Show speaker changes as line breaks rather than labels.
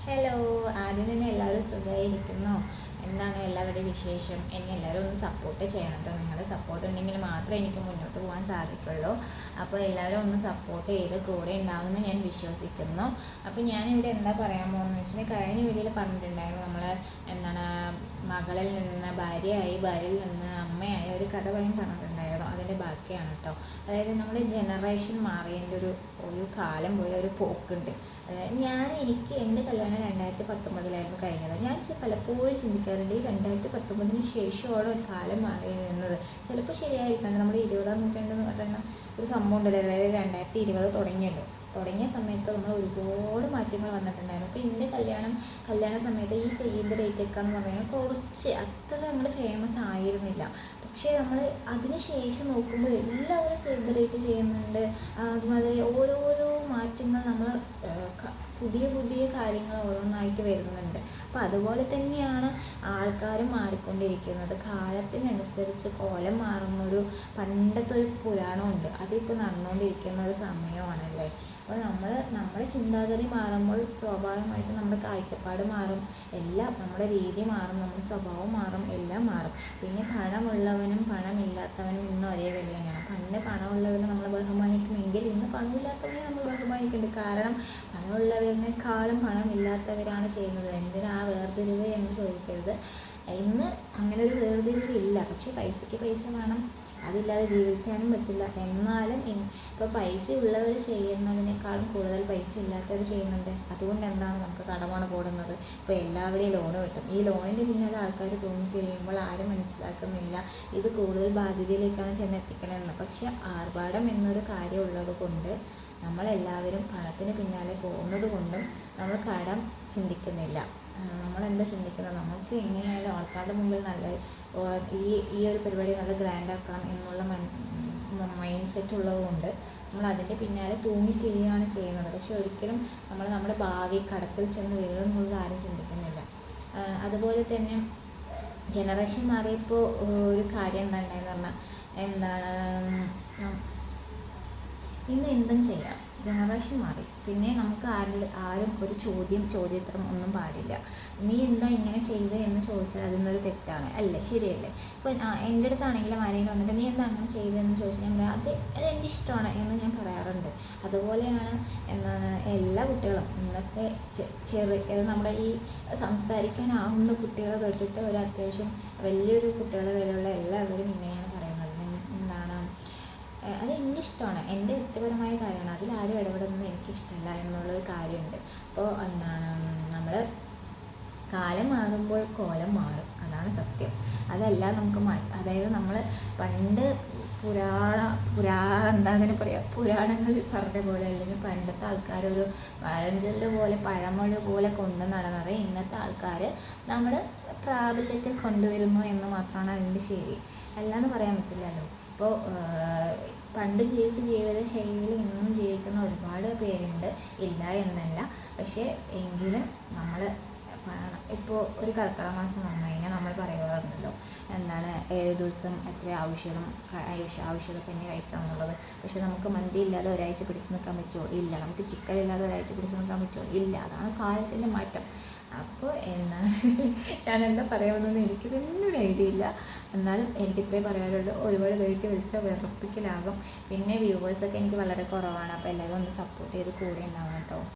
Hello, ആദ്യം തന്നെ എല്ലാവരും സുഖമായിരിക്കുന്നു. എന്താണ് എല്ലാവരുടെയും വിശേഷം? എന്നെ എല്ലാവരും ഒന്ന് സപ്പോർട്ട് ചെയ്യണം കേട്ടോ. നിങ്ങളുടെ സപ്പോർട്ട് ഉണ്ടെങ്കിൽ മാത്രമേ എനിക്ക് മുന്നോട്ട് പോകാൻ സാധിക്കുള്ളൂ. അപ്പോൾ എല്ലാവരും ഒന്ന് സപ്പോർട്ട് ചെയ്ത് കൂടെ ഉണ്ടാവുമെന്ന് ഞാൻ വിശ്വസിക്കുന്നു. അപ്പോൾ ഞാനിവിടെ എന്താ പറയാൻ പോകുന്നത് വെച്ചിട്ടുണ്ടെങ്കിൽ, കഴിഞ്ഞ വീഡിയോയിൽ പറഞ്ഞിട്ടുണ്ടായിരുന്നു നമ്മൾ എന്താണ് മകളിൽ നിന്ന് ഭാര്യയായി, ഭാര്യയിൽ നിന്ന് അമ്മയായ ഒരു കഥ പറഞ്ഞിട്ടുണ്ടായിരുന്നു. അതിൻ്റെ ബാക്കിയാണ് കേട്ടോ. അതായത് നമ്മുടെ ജനറേഷൻ മാറിയതിൻ്റെ ഒരു കാലം പോയ ഒരു പോക്കുണ്ട്. എനിക്ക് എൻ്റെ കല്യാണം 2019 കഴിഞ്ഞത്. ഞാൻ പലപ്പോഴും ചിന്തിക്കാറുണ്ട്, ഈ 2019 ശേഷമാണ് ഒരു കാലം മാറി നിന്നത്. ചിലപ്പോൾ ശരിയായിരിക്കണം. നമ്മുടെ 20-ാം നൂറ്റാണ്ട് എന്ന് പറയുന്ന ഒരു സംഭവം ഉണ്ടല്ലോ, അതായത് 2020 തുടങ്ങിയ സമയത്ത് നമ്മൾ ഒരുപാട് മാറ്റങ്ങൾ വന്നിട്ടുണ്ടായിരുന്നു. അപ്പോൾ എൻ്റെ കല്യാണ സമയത്ത് ഈ സേവ് ദ ഡേറ്റ് ഒക്കെ എന്ന് പറഞ്ഞാൽ കുറച്ച് അത്ര നമ്മൾ ഫേമസ് ആയിരുന്നില്ല. പക്ഷേ നമ്മൾ അതിന് ശേഷം നോക്കുമ്പോൾ എല്ലാവരും സേവ് ദ ഡേറ്റ് ചെയ്യുന്നുണ്ട്. അതുമാതിരി ഓരോരോ മാറ്റങ്ങൾ നമ്മൾ പുതിയ പുതിയ കാര്യങ്ങൾ ഓരോന്നായിട്ട് വരുന്നുണ്ട്. അപ്പോൾ അതുപോലെ തന്നെയാണ് ആൾക്കാരും മാറിക്കൊണ്ടിരിക്കുന്നത്. കാലത്തിനനുസരിച്ച് കോലം മാറുന്നൊരു പണ്ടത്തെ ഒരു പുരാണമുണ്ട്, അതിപ്പോൾ നടന്നുകൊണ്ടിരിക്കുന്ന ഒരു സമയമാണല്ലേ. അപ്പോൾ നമ്മുടെ ചിന്താഗതി മാറുമ്പോൾ സ്വാഭാവികമായിട്ടും നമ്മുടെ കാഴ്ചപ്പാട് മാറും, എല്ലാം നമ്മുടെ രീതി മാറും, നമ്മുടെ സ്വഭാവം മാറും, എല്ലാം മാറും. പിന്നെ പണമുള്ളവനും പണമില്ലാത്തവനും ഇന്ന് ഒരേ വില തന്നെയാണ്. പണ്ട് പണമുള്ളവനെ നമ്മൾ ബഹുമാനിക്കുമെങ്കിൽ ഇന്ന് പണമില്ലാത്തവനെ നമ്മൾ ബഹുമാനിക്കുന്നുണ്ട്. കാരണം പണമുള്ളവരിനേക്കാളും പണമില്ലാത്തവരാണ് ചെയ്യുന്നത്. എന്തിനാ ആ വേർതിരിവ് എന്ന് ചോദിക്കരുത്. ഇന്ന് അങ്ങനെ ഒരു വേർതിരിവില്ല. പക്ഷെ പൈസയ്ക്ക് പൈസ വേണം, അതില്ലാതെ ജീവിക്കാനും പറ്റില്ല. എന്നാലും ഇപ്പോൾ പൈസ ഉള്ളവർ ചെയ്യുന്നതിനേക്കാളും കൂടുതൽ പൈസ ഇല്ലാത്തവർ ചെയ്യുന്നുണ്ട്. അതുകൊണ്ട് എന്താണ് നമുക്ക് കടമാണ് കൂടുന്നത്. ഇപ്പോൾ എല്ലാവരുടെയും ലോണ് കിട്ടും. ഈ ലോണിൻ്റെ പിന്നാലെ ആൾക്കാർ തൂങ്ങിത്തിരിയുമ്പോൾ ആരും മനസ്സിലാക്കുന്നില്ല ഇത് കൂടുതൽ ബാധ്യതയിലേക്കാണ് ചെന്നെത്തിക്കണമെന്ന്. പക്ഷെ ആർഭാടം എന്നൊരു കാര്യം ഉള്ളത് കൊണ്ട് നമ്മളെല്ലാവരും പണത്തിന് പിന്നാലെ പോകുന്നത് കൊണ്ടും നമ്മൾ കടം ചിന്തിക്കുന്നില്ല. നമ്മളെന്താ ചിന്തിക്കുന്നത്, നമുക്ക് എങ്ങനെയായാലും ആൾക്കാരുടെ മുമ്പിൽ നല്ല ഈ ഒരു പരിപാടി നല്ല ഗ്രാൻഡ് ആക്കണം എന്നുള്ള മൈൻഡ് സെറ്റ് ഉള്ളതുകൊണ്ട് നമ്മൾ അതിൻ്റെ പിന്നാലെ തൂങ്ങിത്തിരിയുകയാണ് ചെയ്യുന്നത്. പക്ഷെ ഒരിക്കലും നമ്മുടെ ഭാവി കടത്തിൽ ചെന്ന് വീഴുമെന്നുള്ളത് ആരും ചിന്തിക്കുന്നില്ല. അതുപോലെ തന്നെ ജനറേഷൻ മാറിയപ്പോൾ ഒരു കാര്യം എന്താണെന്ന് പറഞ്ഞാൽ ഇന്ന് എന്തും ചെയ്യാം. ജനറേഷൻ മാറി. പിന്നെ നമുക്ക് ആരും ഒരു ചോദ്യോത്തരം ഒന്നും പാടില്ല. നീ എന്താ ഇങ്ങനെ ചെയ്ത് എന്ന് ചോദിച്ചാൽ അതിന്നൊരു തെറ്റാണ് അല്ലേ, ശരിയല്ലേ? ഇപ്പോൾ എൻ്റെ അടുത്താണെങ്കിലും ആരെങ്കിലും വന്നിട്ട് നീ എന്താ അങ്ങനെ ചെയ്തതെന്ന് ചോദിച്ചാൽ ഞാൻ പറയാം അത് എൻ്റെ ഇഷ്ടമാണ് എന്ന് ഞാൻ പറയാറുണ്ട്. അതുപോലെയാണ് എല്ലാ കുട്ടികളും ഇന്നത്തെ നമ്മുടെ ഈ സംസാരിക്കാനാവുന്ന കുട്ടികളെ തൊട്ടിട്ട് ഒരു അത്യാവശ്യം വലിയൊരു കുട്ടികൾ വരെയുള്ള എല്ലാവരും ഇങ്ങനെയാണ് പറയുന്നത്. അത് എൻ്റെ ഇഷ്ടമാണ്, എൻ്റെ വ്യക്തിപരമായ കാര്യമാണ്, അതിലാരും ഇടപെടുന്നത് എനിക്കിഷ്ടമല്ല എന്നുള്ളൊരു കാര്യമുണ്ട്. അപ്പോൾ നമ്മൾ കാലം മാറുമ്പോൾ കോലം മാറും, അതാണ് സത്യം. അതെല്ലാം നമുക്ക് അതായത് നമ്മൾ പണ്ട് അതിന് പറയുക, പുരാണങ്ങളിൽ പറഞ്ഞ പോലെ അല്ലെങ്കിൽ പണ്ടത്തെ ആൾക്കാരൊരു പഴഞ്ചൊല്ല് പോലെ പഴമൊഴി പോലെ കൊണ്ടു നടന്നത് ഇന്നത്തെ ആൾക്കാർ നമ്മൾ പ്രാബല്യത്തിൽ കൊണ്ടുവരുന്നു എന്ന് മാത്രമാണ് അതിൻ്റെ ശരി. അല്ലാന്ന് പറയാൻ പറ്റില്ലല്ലോ. ഇപ്പോൾ പണ്ട് ജീവിച്ച ജീവിത ശൈലിയിൽ ഇന്നും ജീവിക്കുന്ന ഒരുപാട് പേരുണ്ട്, ഇല്ല എന്നല്ല. പക്ഷേ എങ്കിലും നമ്മൾ ഇപ്പോൾ ഒരു കർക്കിടക മാസം വന്നു കഴിഞ്ഞാൽ നമ്മൾ പറയാറുണ്ടല്ലോ 7 ദിവസം എത്ര ഔഷധക്കഞ്ഞി കഴിക്കണം എന്നുള്ളത്. പക്ഷെ നമുക്ക് മന്തി ഇല്ലാതെ ഒരാഴ്ച പിടിച്ചു നിൽക്കാൻ പറ്റുമോ? ഇല്ല. നമുക്ക് ചിക്കൻ ഇല്ലാതെ ഒരാഴ്ച പിടിച്ചു നിൽക്കാൻ പറ്റുമോ? ഇല്ല. അതാണ് കാലത്തിൻ്റെ മാറ്റം. അപ്പോൾ ഞാൻ എന്താ പറയുമെന്നൊന്നും എനിക്കിതൊന്നും ഐഡിയ ഇല്ല. എന്നാലും എനിക്കിത്രയും പറയാനുള്ളൂ. ഒരുപാട് നീട്ടി വിളിച്ചാൽ വിറപ്പിക്കലാകും. പിന്നെ വ്യൂവേഴ്സൊക്കെ എനിക്ക് വളരെ കുറവാണ്. അപ്പോൾ എല്ലാവരും ഒന്ന് സപ്പോർട്ട് ചെയ്ത് കൂടെ ഉണ്ടാവണം കേട്ടോ.